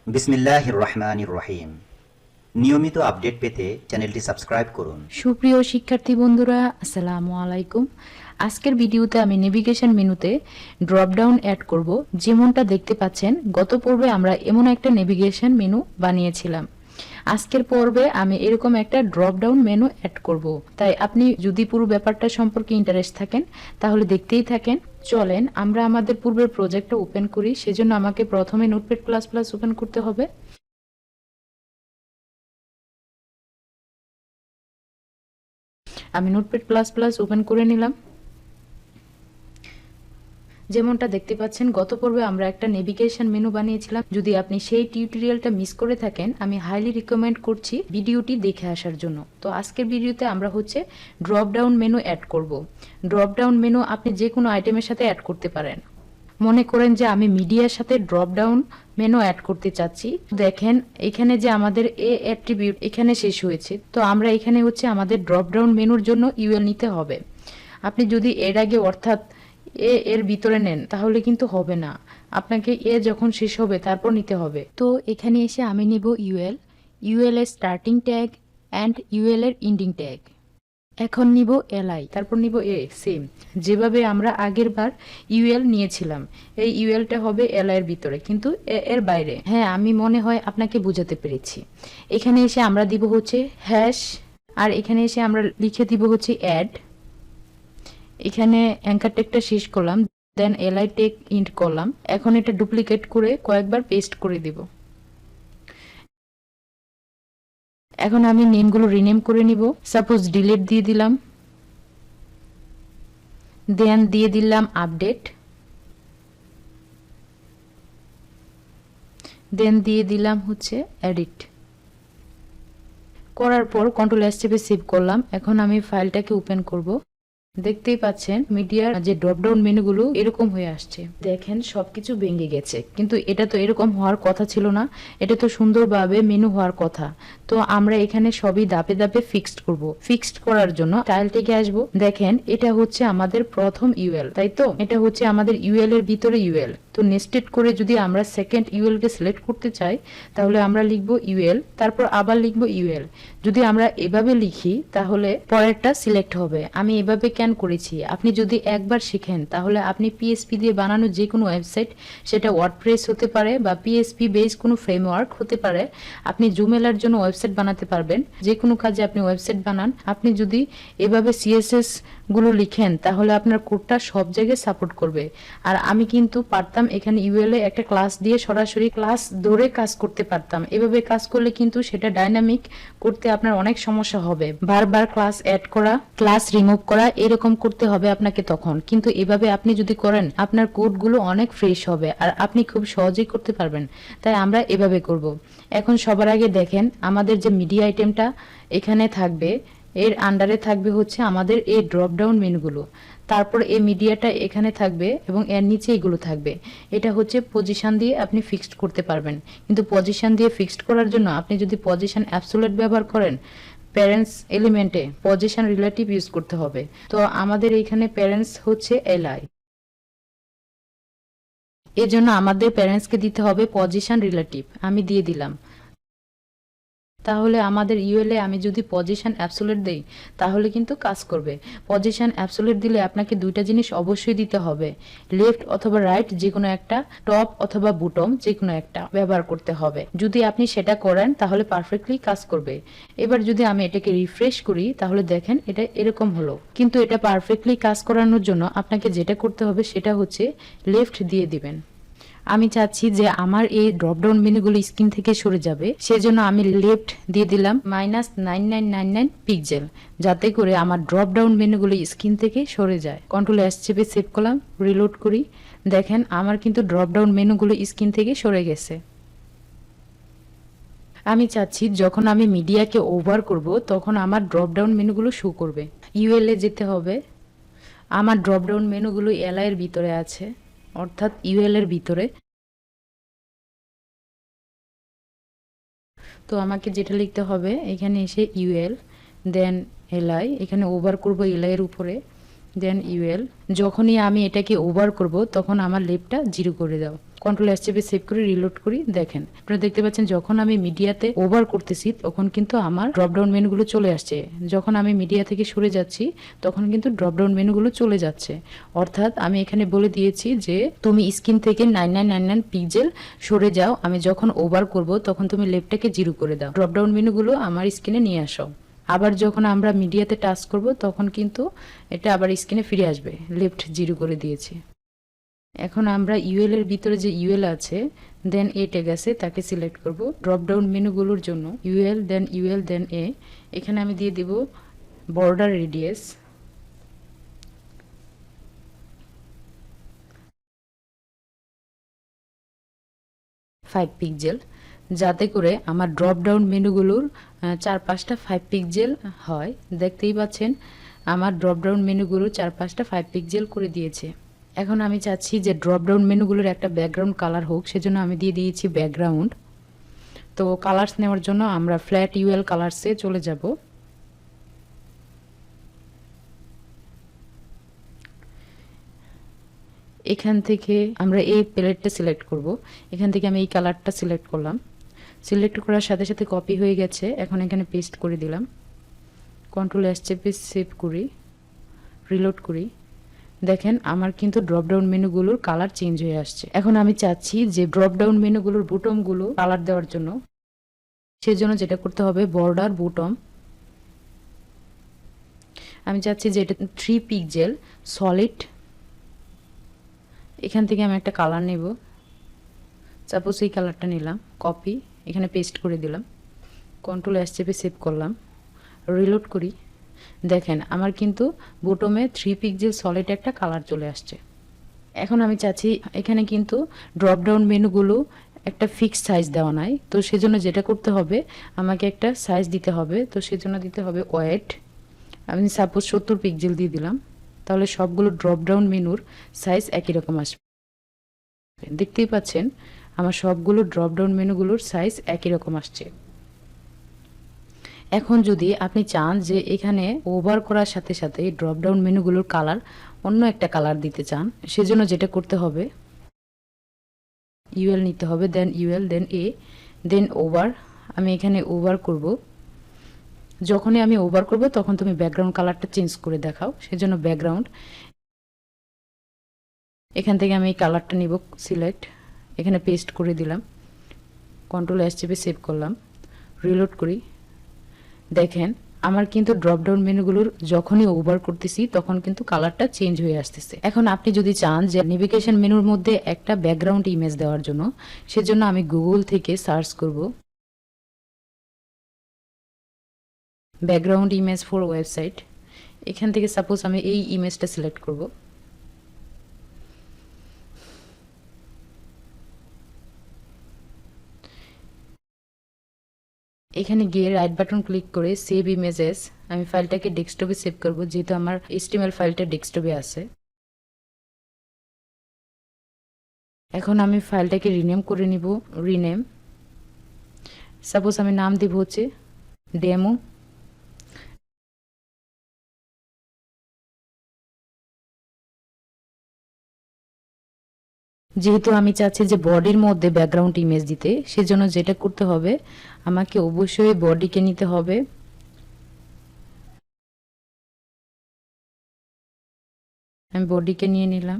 বিসমিল্লাহির রহমানির রহিম। নিয়মিত আপডেট পেতে চ্যানেলটি সাবস্ক্রাইব করুন। সুপ্রিয় শিক্ষার্থী বন্ধুরা, আসসালামু আলাইকুম। আজকের ভিডিওতে আমি নেভিগেশন মেনুতে ড্রপডাউন অ্যাড করব। যেমনটা দেখতে পাচ্ছেন, গত পর্বে আমরা এমন একটা নেভিগেশন মেনু বানিয়েছিলাম। আজকের পর্বে আমি এরকম একটা ড্রপডাউন মেনু অ্যাড করব। তাই আপনি যদি পুরো ব্যাপারটা সম্পর্কে ইন্টারেস্ট থাকেন তাহলে দেখতেই থাকেন। চলেন আমরা আমাদের পূর্বের প্রজেক্টটা ওপেন করি। সেজন্য আমাকে প্রথমে নোটপ্যাড প্লাস প্লাস ওপেন করতে হবে। আমি নোটপ্যাড প্লাস প্লাস ওপেন করে নিলাম। যেমনটা দেখতে পাচ্ছেন, গত পর্বে আমরা একটা নেভিগেশন মেনু বানিয়েছিলাম। যদি আপনি সেই টিউটোরিয়ালটা মিস করে থাকেন, আমি হাইলি রিকমেন্ড করছি ভিডিওটি দেখে আসার জন্য। তো আজকের ভিডিওতে আমরা ড্রপ ডাউন মেনু অ্যাড করব। ড্রপ ডাউন মেনু আপনি যে কোনো আইটেমের সাথে অ্যাড করতে পারেন। মনে করেন যে আমি মিডিয়ার সাথে ড্রপ ডাউন মেনু অ্যাড করতে চাচ্ছি। দেখেন এখানে যে আমাদের এ অ্যাট্রিবিউট এখানে শেষ হয়েছে। তো আমরা এখানে আমাদের ড্রপ ডাউন মেনুর জন্য ইউএল নিতে হবে। আপনি যদি এর আগে অর্থাৎ এর ভিতরে নেন তাহলে কিন্তু হবে না। আপনাকে যখন শেষ হবে তারপর নিতে হবে। তো এখানে এসে আমি নিব ইউএল এর স্টার্টিং ট্যাগ অ্যান্ড ইউএল এর এন্ডিং ট্যাগ। এখন নিব এলআই, তারপর নিব সেম যেভাবে আমরা আগের বার ইউএল নিয়েছিলাম। এই ইউএলটা হবে এলআই এর ভিতরে, কিন্তু এর বাইরে। হ্যাঁ, আমি মনে হয় আপনাকে বুঝাতে পেরেছি। এখানে এসে আমরা দিব হ্যাশ, আর এখানে এসে আমরা লিখে দিব অ্যাড। এখানে অ্যাঙ্কার ট্যাগটা শেষ করলাম, দেন এলআই ট্যাগ ইন্ট করলাম। এখন এটা ডুপ্লিকেট করে কয়েকবার পেস্ট করে দিব। এখন আমি নেমগুলো রিনেম করে নিব। সাপোজ ডিলিট দিয়ে দিলাম, দেন দিয়ে দিলাম আপডেট, দেন দিয়ে দিলাম এডিট। করার পর কন্ট্রোল এস চেপে সেভ করলাম। এখন আমি ফাইলটাকে ওপেন করব। দেখতেই পাচ্ছেন মিডিয়ার যে ড্রপডাউন মেনুগুলো এরকম হয়ে আসছে। দেখেন সবকিছু ভেঙে গেছে, কিন্তু এটা তো এরকম হওয়ার কথা ছিল না। এটা তো সুন্দরভাবে মেনু হওয়ার কথা। তো আমরা এখানে সবই ধাপে ধাপে ফিক্সড করব। ফিক্সড করার জন্য টাইল থেকে আসবো। দেখেন এটা আমাদের প্রথম ইউএল, তাই তো? এটা আমাদের ইউএল এর ভিতরে ইউএল। তো নেস্টেড করে যদি আমরা সেকেন্ড ইউএল কে সিলেক্ট করতে চাই তাহলে আমরা লিখব ইউএল, তারপর আবার লিখব ইউএল। যদি আমরা এভাবে লিখি তাহলে পরেরটা সিলেক্ট হবে। আমি এভাবে কেন করেছি, আপনি যদি একবার শিখেন তাহলে আপনি পিএসপি দিয়ে বানানো যে কোনো ওয়েবসাইট, সেটা ওয়ার্ডপ্রেস হতে পারে বা পিএসপি বেস কোনো ফ্রেমওয়ার্ক হতে পারে, আপনি জুমেলার জন্য ওয়েবসাইট বানাতে পারবেন। যে কোনো কাজে আপনি ওয়েবসাইট বানান, আপনি যদি এভাবে সিএসএস গুলো লিখেন তাহলে আপনার কোডটা সব জায়গায় সাপোর্ট করবে। আর আমি কিন্তু পারতাম এখানে ইউএল এ একটা ক্লাস দিয়ে সরাসরি ক্লাস ধরে কাজ করতে পারতাম। এভাবে কাজ করলে কিন্তু সেটা ডাইনামিক করতে আপনার অনেক সমস্যা হবে। বারবার ক্লাস অ্যাড করা, ক্লাস রিমুভ করা, এরকম করতে হবে আপনাকে তখন। কিন্তু এভাবে আপনি যদি করেন আপনার কোডগুলো অনেক ফ্রেশ হবে আর আপনি খুব সহজেই করতে পারবেন। তাই আমরা এভাবে করব। এখন সবার আগে দেখেন আমাদের যে মিডিয়া আইটেমটা এখানে থাকবে, এর আন্ডারে থাকবে আমাদের এই ড্রপডাউন মেনুগুলো। তারপর এই মিডিয়াটা এখানে থাকবে এবং এর নিচে এগুলো থাকবে। এটা পজিশন দিয়ে আপনি ফিক্সড করতে পারবেন। কিন্তু পজিশন দিয়ে ফিক্সড করার জন্য আপনি যদি পজিশন অ্যাবসোলিউট ব্যবহার করেন, প্যারেন্টস এলিমেন্টে পজিশন রিলেটিভ ইউজ করতে হবে। তো আমাদের এখানে প্যারেন্টস এলআই, এর জন্য আমাদের প্যারেন্টসকে দিতে হবে পজিশন রিলেটিভ। আমি দিয়ে দিলাম। তাহলে আমাদের ইউএল এ আমি যদি পজিশন অ্যাবসোলিউট দেই তাহলে কিন্তু কাজ করবে। পজিশন অ্যাবসোলিউট দিলে আপনাকে দুইটা জিনিস অবশ্যই দিতে হবে, লেফট অথবা রাইট যে কোনো একটা, টপ অথবা বটম যে কোনো একটা ব্যবহার করতে হবে। যদি আপনি সেটা করেন তাহলে পারফেক্টলি কাজ করবে। এবার যদি আমি এটাকে রিফ্রেশ করি তাহলে দেখেন এটা এরকম হলো। কিন্তু এটা পারফেক্টলি কাজ করানোর জন্য আপনাকে যেটা করতে হবে সেটা লেফট দিয়ে দিবেন। আমি চাচ্ছি যে আমার এই ড্রপডাউন মেনুগুলো স্ক্রিন থেকে সরে যাবে, সেজন্য আমি লেফট দিয়ে দিলাম -9999 পিক্সেল, যাতে করে আমার ড্রপডাউন মেনুগুলো স্ক্রিন থেকে সরে যায়। কন্ট্রোল এস চেপে সেভ করলাম, রিলোড করি। দেখেন আমার কিন্তু ড্রপডাউন মেনুগুলো স্ক্রিন থেকে সরে গেছে। আমি চাচ্ছি যখন আমি মিডিয়াকে ওভার করব তখন আমার ড্রপডাউন মেনুগুলো শো করবে। ইউএল এ যেতে হবে। আমার ড্রপডাউন মেনুগুলো এলআই এর ভিতরে আছে, অর্থাৎ ইউএল এর ভিতরে। তো আমাকে যেটা লিখতে হবে, এখানে এসে ইউএল, দেন এলআই, এখানে ওভার করব এলআই এর উপরে, দেন ইউএল। যখনই আমি এটাকে ওভার করব তখন আমার লেফটটা 0 করে দাও। কন্ট্রোল এস চেপে সেভ করে রিলোড করি। দেখেন আপনারা দেখতে পাচ্ছেন যখন আমি মিডিয়াতে ওভার করতেছি তখন কিন্তু আমার ড্রপডাউন মেনুগুলো চলে আসছে, যখন আমি মিডিয়া থেকে সরে যাচ্ছি তখন কিন্তু ড্রপডাউন মেনুগুলো চলে যাচ্ছে। অর্থাৎ আমি এখানে বলে দিয়েছি যে তুমি স্ক্রিন থেকে 9999 পিক্সেল সরে যাও, আমি যখন ওভার করব তখন তুমি লেফটটাকে 0 করে দাও, ড্রপডাউন মেনুগুলো আমার স্ক্রিনে নিয়ে আসো। আবার যখন আমরা মিডিয়াতে টাচ করব তখন কিন্তু এটা আবার স্ক্রিনে ফিরে আসবে, লেফট 0 করে দিয়েছি। এখন আমরা ইউএল এর ভিতরে যে ইউএল আছে দেন এ ট্যাগ আছে তাকে সিলেক্ট করব। ড্রপ ডাউন মেনুগুলোর জন্য ইউএল দেন এ, এখানে আমি দিয়ে দিব বর্ডার রেডিয়াস 5 পিক্সেল, যাতে করে আমার ড্রপ ডাউন মেনুগুলোর চারপাশটা 5 পিক্সেল হয়। দেখতেই পাচ্ছেন আমার ড্রপ ডাউন মেনুগুলো চারপাশটা 5 পিক্সেল করে দিয়েছে। এখন আমি চাচ্ছি যে ড্রপ ডাউন মেনুগুলোর একটা ব্যাকগ্রাউন্ড কালার হোক, সেজন্য আমি দিয়ে দিয়েছি ব্যাকগ্রাউন্ড। তো কালার্স নেওয়ার জন্য আমরা ফ্ল্যাট ইউএল কালার্সে চলে যাব। এখান থেকে আমরা এই প্যালেটটা সিলেক্ট করব। এখান থেকে আমি এই কালারটা সিলেক্ট করলাম, সিলেক্ট করার সাথে সাথে কপি হয়ে গেছে। এখন এখানে পেস্ট করে দিলাম, কন্ট্রোল এস চেপে সেভ করি, রিলোড করি। দেখেন আমার কিন্তু ড্রপ ডাউন মেনুগুলোর কালার চেঞ্জ হয়ে আসছে। এখন আমি চাচ্ছি যে ড্রপ ডাউন মেনুগুলোর বুটমগুলো কালার দেওয়ার জন্য, সেজন্য যেটা করতে হবে বর্ডার বুটম, আমি চাচ্ছি যে এটা 3 পিক্সেল সলিড। এখান থেকে আমি একটা কালার নেব, সাপোজ এই কালারটা নিলাম, কপি, এখানে পেস্ট করে দিলাম, কন্ট্রোল এস চেপে সেভ করলাম, রিলোড করি। দেখেন আমার কিন্তু বটমে 3 পিক্সেল সলিড একটা কালার চলে আসছে। এখন আমি চাচ্ছি এখানে কিন্তু ড্রপ ডাউন মেনুগুলো একটা ফিক্স সাইজ দেওয়া নাই, তো সেজন্য যেটা করতে হবে আমাকে একটা সাইজ দিতে হবে। তো সেজন্য দিতে হবে ওয়েট, আমি সাপোজ 70 পিক্সেল দিয়ে দিলাম, তাহলে সবগুলো ড্রপ ডাউন মেনুর সাইজ একই রকম আসবে। দেখতেই পাচ্ছেন আমার সবগুলো ড্রপ ডাউন মেনুগুলোর সাইজ একই রকম আসছে। এখন যদি আপনি চান যে এখানে ওভার করার সাথে সাথে ড্রপ ডাউন মেনুগুলোর কালার অন্য একটা কালার দিতে চান, সেজন্য যেটা করতে হবে ইউএল নিতে হবে, দেন ইউএল দেন এ দেন ওভার। আমি এখানে ওভার করব, যখনই আমি ওভার করব তখন তুমি ব্যাকগ্রাউন্ড কালারটা চেঞ্জ করে দেখাও, সেজন্য ব্যাকগ্রাউন্ড। এখান থেকে আমি এই কালারটা নিব, সিলেক্ট, এখানে পেস্ট করে দিলাম, কন্ট্রোল এস চেপে সেভ করলাম, রিলোড করি। দেখেন আমার কিন্তু ড্রপ ডাউন মেনুগুলোর যখনই ওভার করতেছি তখন কিন্তু কালারটা চেঞ্জ হয়ে আসতেছে। এখন আপনি যদি চান যে নেভিগেশন মেনুর মধ্যে একটা ব্যাকগ্রাউন্ড ইমেজ দেওয়ার জন্য, সেজন্য আমি গুগল থেকে সার্চ করব ব্যাকগ্রাউন্ড ইমেজ ফর ওয়েবসাইট। এখান থেকে সাপোজ আমি এই ইমেজটা সিলেক্ট করব, এখানে গিয়ে রাইট বাটন ক্লিক করে সেভ ইমেজেস, আমি ফাইলটাকে ডেস্কটপে সেভ করব, যেহেতু আমার HTML ফাইলটা ডেস্কটপে আছে। এখন আমি ফাইলটাকে রিনেম করে নিব, রিনেম, সাপোজ আমি নাম দিব হচ্ছে ডেমো। যেহেতু আমি চাচ্ছি যে বডির মধ্যে ব্যাকগ্রাউন্ড ইমেজ দিতে, সেজন্য যেটা করতে হবে আমাকে অবশ্যই বডিকে নিতে হবে, আমি বডিকে নিয়ে নিলাম।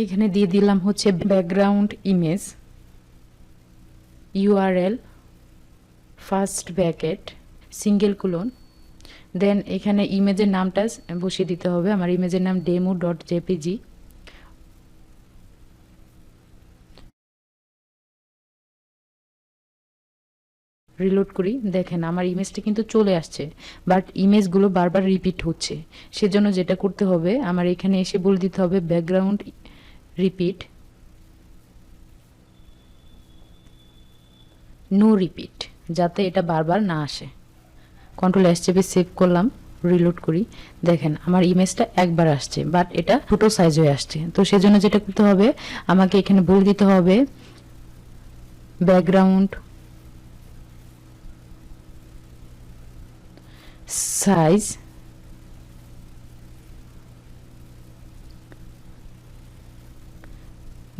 এখানে দিয়ে দিলাম হচ্ছে background image, URL first bracket single colon, then এখানে ইমেজের নামটা বসিয়ে দিতে হবে। আমার ইমেজের নাম demo.jpg। রিলোড করি, দেখেন আমার ইমেজটা কিন্তু চলে আসছে, বাট ইমেজগুলো বারবার রিপিট হচ্ছে। সেজন্য যেটা করতে হবে আমার এখানে এসে বলে দিতে হবে ব্যাকগ্রাউন্ড রিপিট, নো রিপিট, যাতে এটা বারবার না আসে। কন্ট্রোল এস চেপে সেভ করলাম, রিলোড করি। দেখেন আমার ইমেজটা একবার আসছে, বাট এটা ছোট সাইজ হয়ে আসছে। তো সেজন্য যেটা করতে হবে আমাকে এখানে বলে দিতে হবে ব্যাকগ্রাউন্ড সাইজ,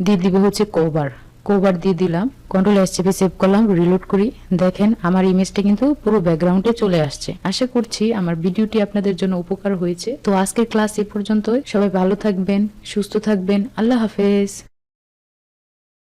দিয়ে দিব হচ্ছে কভার দিয়ে দিলাম, কন্ট্রোল এস চেপে সেভ করলাম, রিলোড করি। দেখেন আমার ইমেজটা কিন্তু পুরো ব্যাকগ্রাউন্ডে চলে আসছে। আশা করছি আমার ভিডিওটি আপনাদের জন্য উপকার হয়েছে। তো আজকের ক্লাস এ পর্যন্তই। সবাই ভালো থাকবেন, সুস্থ থাকবেন। আল্লাহ হাফেজ।